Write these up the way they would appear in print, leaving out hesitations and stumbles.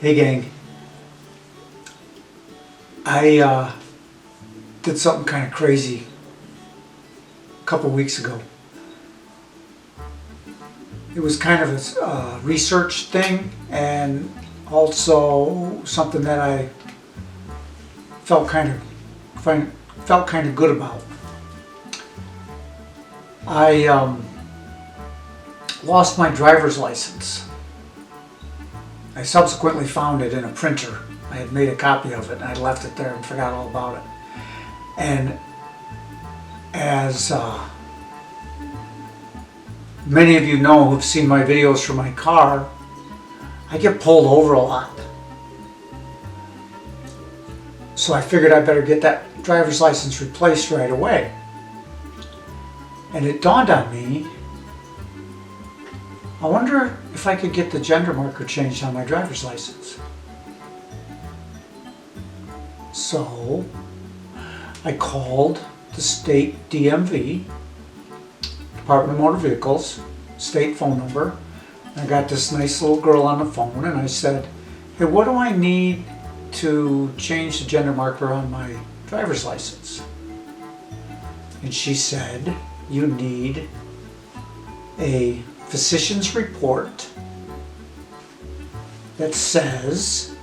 Hey gang, I did something kind of crazy a couple weeks ago. It was kind of a research thing and also something that I felt kind of good about. I lost my driver's license. I subsequently found it in a printer. I had made a copy of it and I left it there and forgot all about it. And as many of you know who've seen my videos from my car, I get pulled over a lot. So I figured I better get that driver's license replaced right away. And it dawned on me, I wonder if I could get the gender marker changed on my driver's license. So I called the state DMV, Department of Motor Vehicles, state phone number. I got this nice little girl on the phone and I said, hey, what do I need to change the gender marker on my driver's license? And she said, you need a physician's report that says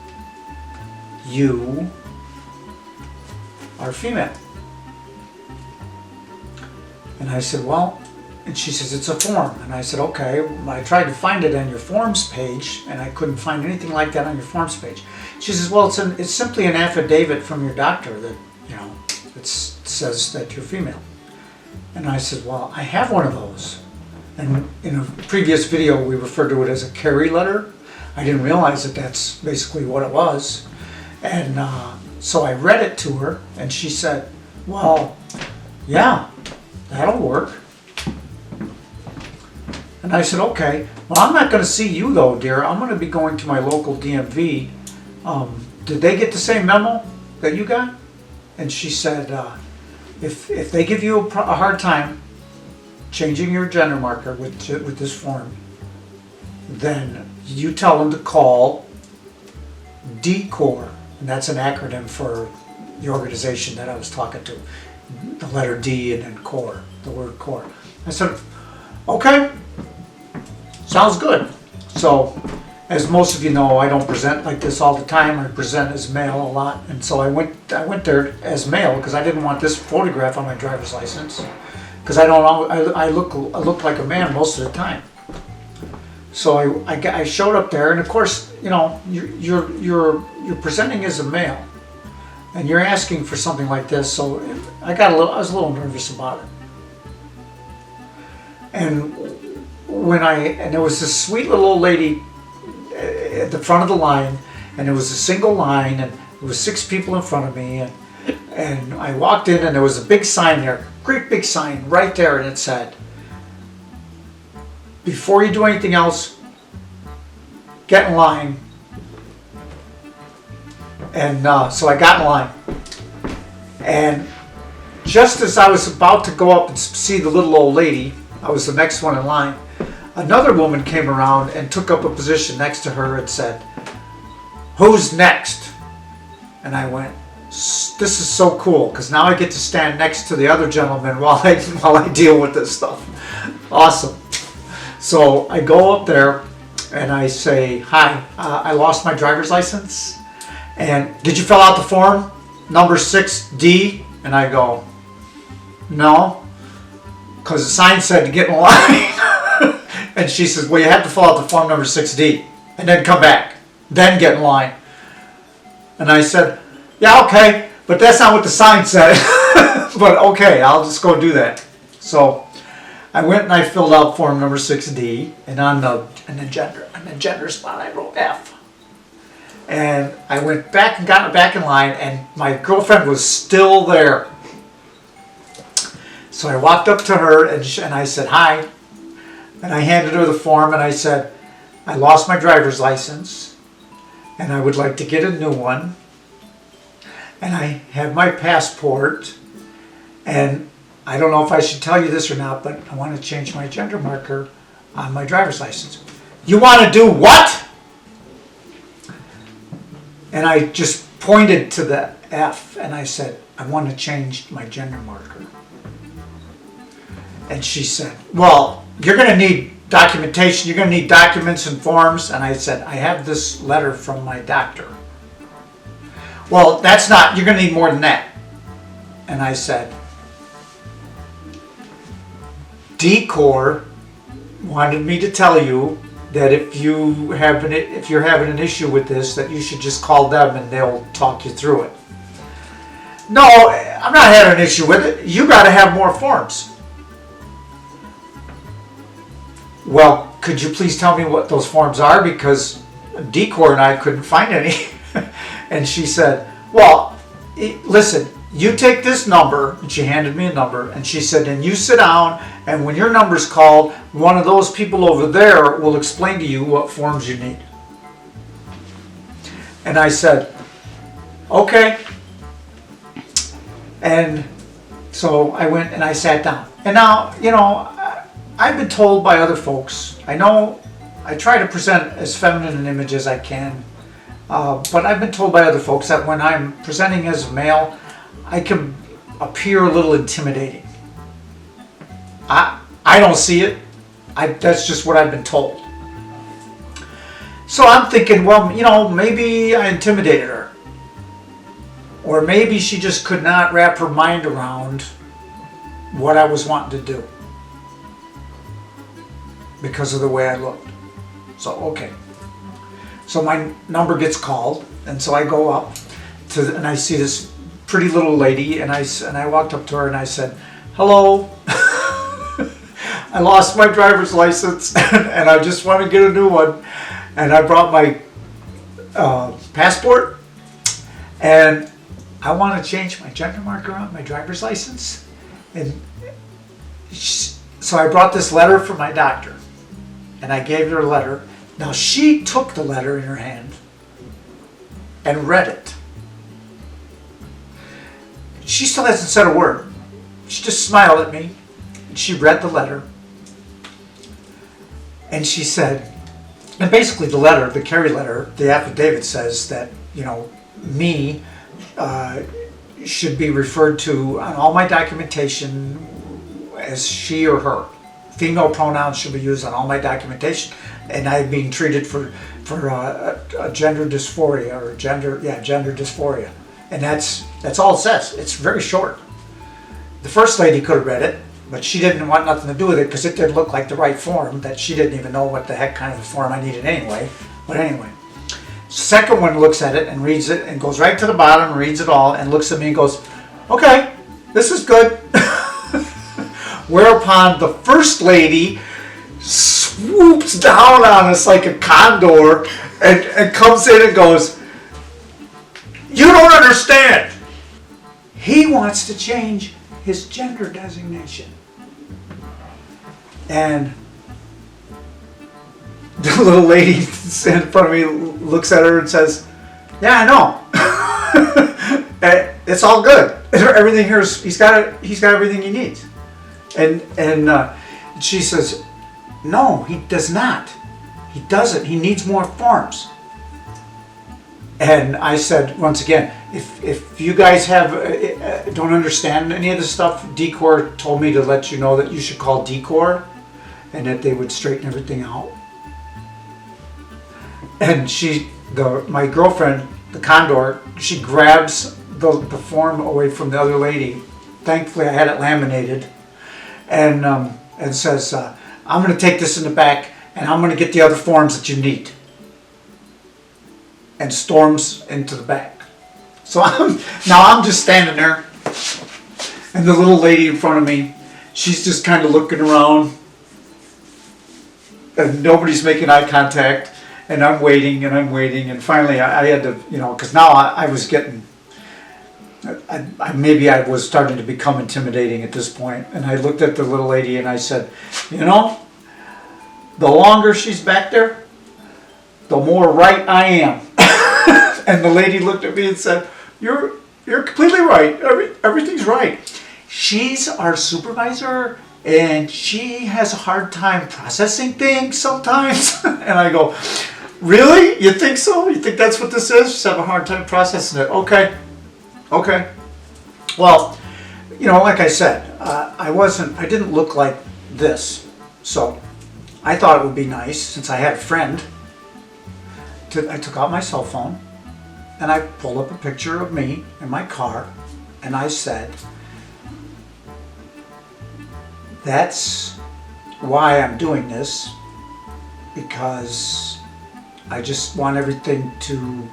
you are female. And I said, well, and she says, it's a form. And I said, okay. I tried to find it on your forms page and I couldn't find anything like that on your forms page. She says, well, it's simply an affidavit from your doctor that, it says that you're female. And I said, well, I have one of those. And in a previous video, we referred to it as a carry letter. I didn't realize that that's basically what it was. And so I read it to her, and she said, well, yeah, that'll work. And I said, okay. Well, I'm not going to see you, though, dear. I'm going to be going to my local DMV. Did they get the same memo that you got? And she said, if they give you a hard time changing your gender marker with this form, then you tell them to call DCOR, and that's an acronym for the organization that I was talking to. The letter D and then CORE, the word CORE. I said, okay, sounds good. So, as most of you know, I don't present like this all the time. I present as male a lot, and so I went there as male because I didn't want this photograph on my driver's license. Because I look like a man most of the time. So I showed up there, and of course, you're presenting as a male, and you're asking for something like this. So I was a little nervous about it. And there was this sweet little old lady at the front of the line, and it was a single line, and there was 6 people in front of me, and I walked in, and there was a big sign there, great big sign right there, and it said, before you do anything else, get in line. And so I got in line. And just as I was about to go up and see the little old lady, I was the next one in line, another woman came around and took up a position next to her and said, who's next? And I went, this is so cool, because now I get to stand next to the other gentleman while I deal with this stuff. Awesome. So I go up there and I say, hi, I lost my driver's license. And did you fill out the form, number 6D? And I go, no, because the sign said to get in line. And she says, well, you have to fill out the form number 6D and then come back, then get in line. And I said, yeah, okay, but that's not what the sign said. But okay, I'll just go do that. So I went and I filled out form number 6D, and on the gender spot I wrote F. And I went back and got back in line, and my girlfriend was still there. So I walked up to her and I said hi, and I handed her the form and I said, I lost my driver's license, and I would like to get a new one. And I have my passport, and I don't know if I should tell you this or not, but I want to change my gender marker on my driver's license. You want to do what? And I just pointed to the F and I said, I want to change my gender marker. And she said, well, you're going to need documentation. You're going to need documents and forms. And I said, I have this letter from my doctor. Well, that's not, you're going to need more than that. And I said, Decor wanted me to tell you that if you're having an issue with this, that you should just call them and they'll talk you through it. No, I'm not having an issue with it. You got to have more forms. Well, could you please tell me what those forms are? Because Decor and I couldn't find any. And she said, well, listen, you take this number, and she handed me a number, and she said, and you sit down, and when your number's called, one of those people over there will explain to you what forms you need. And I said, okay. And so I went and I sat down. And now, I've been told by other folks, I know I try to present as feminine an image as I can, but I've been told by other folks that when I'm presenting as a male, I can appear a little intimidating. I don't see it. That's just what I've been told. So I'm thinking, well, maybe I intimidated her. Or maybe she just could not wrap her mind around what I was wanting to do because of the way I looked. So, okay. So my number gets called, and so I go up and I see this pretty little lady, and I walked up to her and I said, hello. I lost my driver's license and I just want to get a new one. And I brought my passport, and I want to change my gender marker on my driver's license. And so I brought this letter from my doctor, and I gave her a letter. Now she took the letter in her hand and read it. She still hasn't said a word. She just smiled at me, and she read the letter. And she said, and basically the letter, the Carrie letter, the affidavit says that, me should be referred to on all my documentation as she or her. Female pronouns should be used on all my documentation, and I'm being treated for a gender dysphoria or gender dysphoria, and that's all it says. It's very short. The first lady could have read it, but she didn't want nothing to do with it because it didn't look like the right form. That she didn't even know what the heck kind of a form I needed anyway. But anyway, second one looks at it and reads it and goes right to the bottom, reads it all, and looks at me and goes, "Okay, this is good." Whereupon the first lady swoops down on us like a condor and comes in and goes, "You don't understand. He wants to change his gender designation." And the little lady in front of me looks at her and says, "Yeah, I know. It's all good. Everything here is, he's got everything he needs." And she says, "No, he does not. He doesn't. He needs more forms." And I said, once again, if you guys don't understand any of this stuff, Decor told me to let you know that you should call Decor and that they would straighten everything out. And my girlfriend, the Condor, she grabs the form away from the other lady. Thankfully, I had it laminated, and says, "I'm going to take this in the back, and I'm going to get the other forms that you need." And storms into the back. So I'm just standing there, and the little lady in front of me, she's just kind of looking around, and nobody's making eye contact, and I'm waiting, and finally I had to, because now I was getting, maybe I was starting to become intimidating at this point, and I looked at the little lady and I said, the longer she's back there, the more right I am. And the lady looked at me and said, You're completely right. Everything's right. She's our supervisor, and she has a hard time processing things sometimes." And I go, Really? You think so? You think that's what this is? Just have a hard time processing it. Okay. Okay. Well, like I said, I didn't look like this. So I thought it would be nice, since I had a friend, I took out my cell phone and I pulled up a picture of me in my car and I said, that's why I'm doing this, because I just want everything to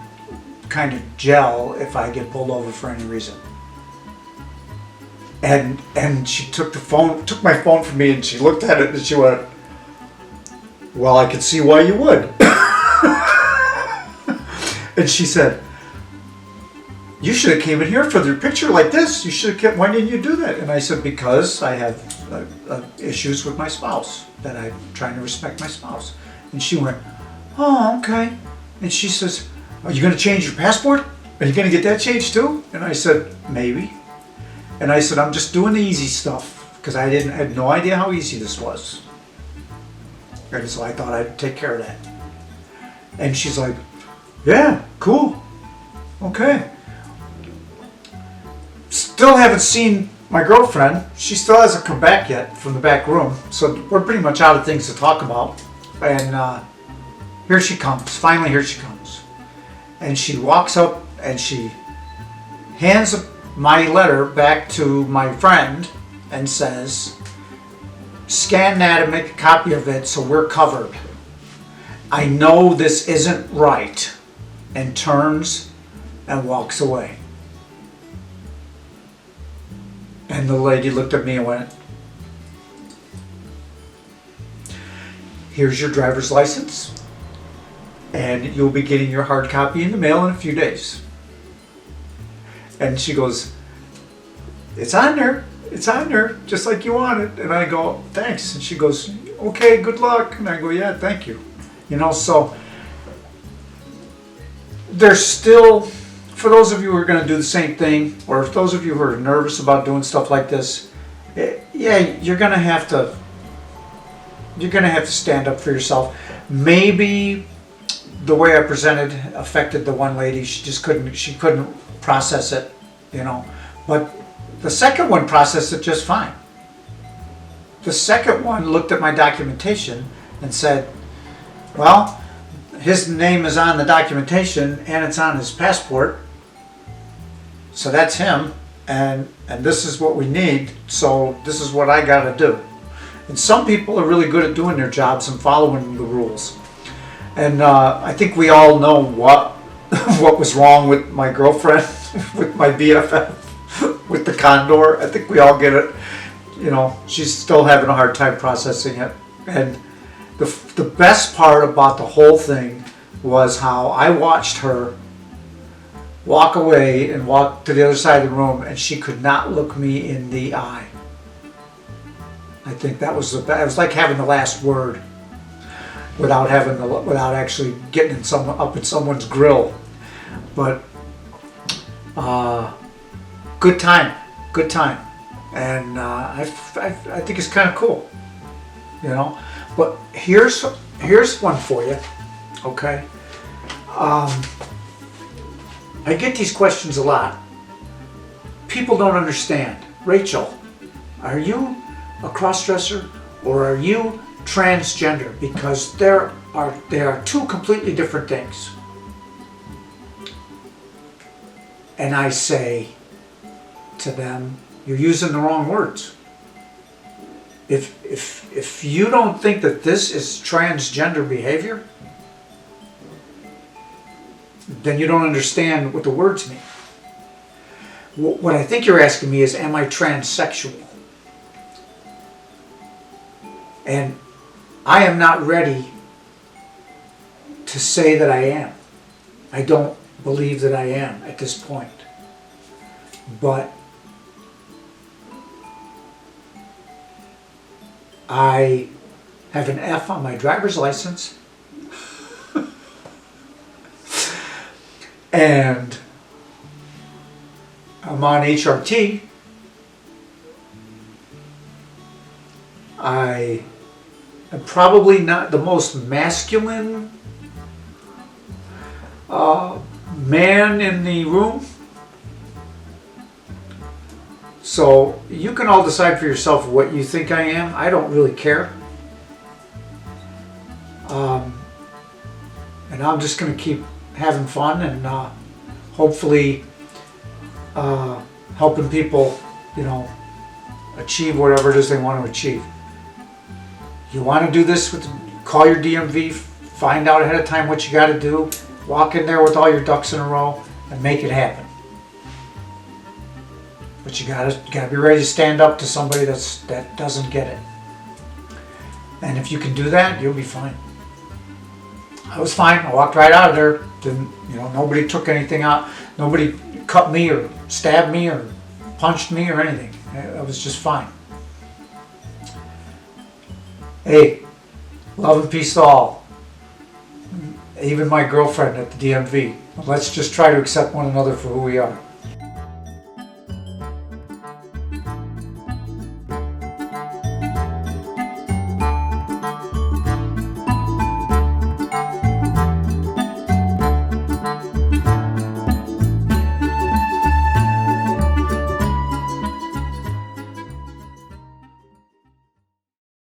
kind of gel if I get pulled over for any reason. And she took my phone from me, and she looked at it and she went, well, I can see why you would. And she said, you should have came in here for your picture like this. You should have kept, why didn't you do that? And I said, because I have issues with my spouse, that I'm trying to respect my spouse. And she went, oh, okay. And she says, are you going to change your passport? Are you going to get that changed too? And I said, maybe. And I said, I'm just doing the easy stuff, because I had no idea how easy this was. And so I thought I'd take care of that. And she's like, yeah, cool. Okay. Still haven't seen my girlfriend. She still hasn't come back yet from the back room. So we're pretty much out of things to talk about. And here she comes. Finally, here she comes. And she walks up and she hands my letter back to my friend and says, scan that and make a copy of it so we're covered. I know this isn't right. And turns and walks away. And the lady looked at me and went, here's your driver's license, and you'll be getting your hard copy in the mail in a few days. And she goes, it's on there, just like you want it. And I go, thanks. And she goes, okay, good luck. And I go, yeah, thank you. So there's still, for those of you who are going to do the same thing, or if those of you who are nervous about doing stuff like this, yeah, you're going to have to stand up for yourself. Maybe the way I presented affected the one lady. She couldn't process it, But the second one processed it just fine. The second one looked at my documentation and said, well, his name is on the documentation and it's on his passport. So that's him, and this is what we need, so this is what I gotta do. And some people are really good at doing their jobs and following the rules. And I think we all know what was wrong with my girlfriend, with my BFF, with the Condor. I think we all get it. She's still having a hard time processing it. And the best part about the whole thing was how I watched her walk away and walk to the other side of the room, and she could not look me in the eye. I think that was it was like having the last word without actually getting up in someone's grill. But good time, and I think it's kind of cool, But here's one for you, okay? I get these questions a lot. People don't understand. Rachel, are you a cross-dresser or are you transgender? Because they are two completely different things. And I say to them, you're using the wrong words. If you don't think that this is transgender behavior, then you don't understand what the words mean. What I think you're asking me is, am I transsexual? And I am not ready to say that I am. I don't believe that I am at this point. But I have an F on my driver's license. And I'm on HRT. I am probably not the most masculine man in the room. So you can all decide for yourself what you think I am. I don't really care. And I'm just going to keep having fun and hopefully helping people, achieve whatever it is they want to achieve. You want to do this call your DMV, find out ahead of time what you got to do, walk in there with all your ducks in a row and make it happen. But you gotta be ready to stand up to somebody that doesn't get it. And if you can do that, you'll be fine. I was fine. I walked right out of there. Didn't, nobody took anything out. Nobody cut me or stabbed me or punched me or anything. I was just fine. Hey, love and peace to all. Even my girlfriend at the DMV. Let's just try to accept one another for who we are.